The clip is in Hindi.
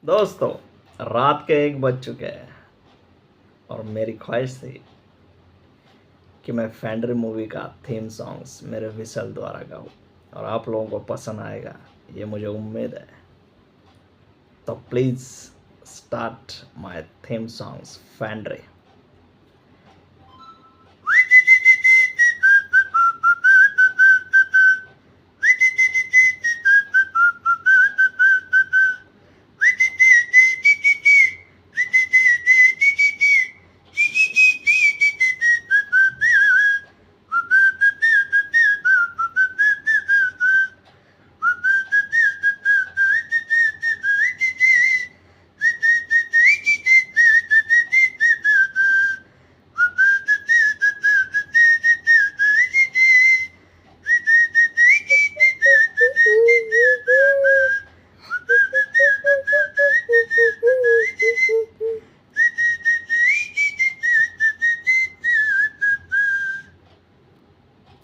दोस्तों, रात के 1 बज चुके हैं और मेरी ख्वाहिश थी कि मैं फेंड्री मूवी का थीम सॉन्ग्स मेरे विशल द्वारा गाऊं और आप लोगों को पसंद आएगा, ये मुझे उम्मीद है। तो please start my theme songs फेंड्री।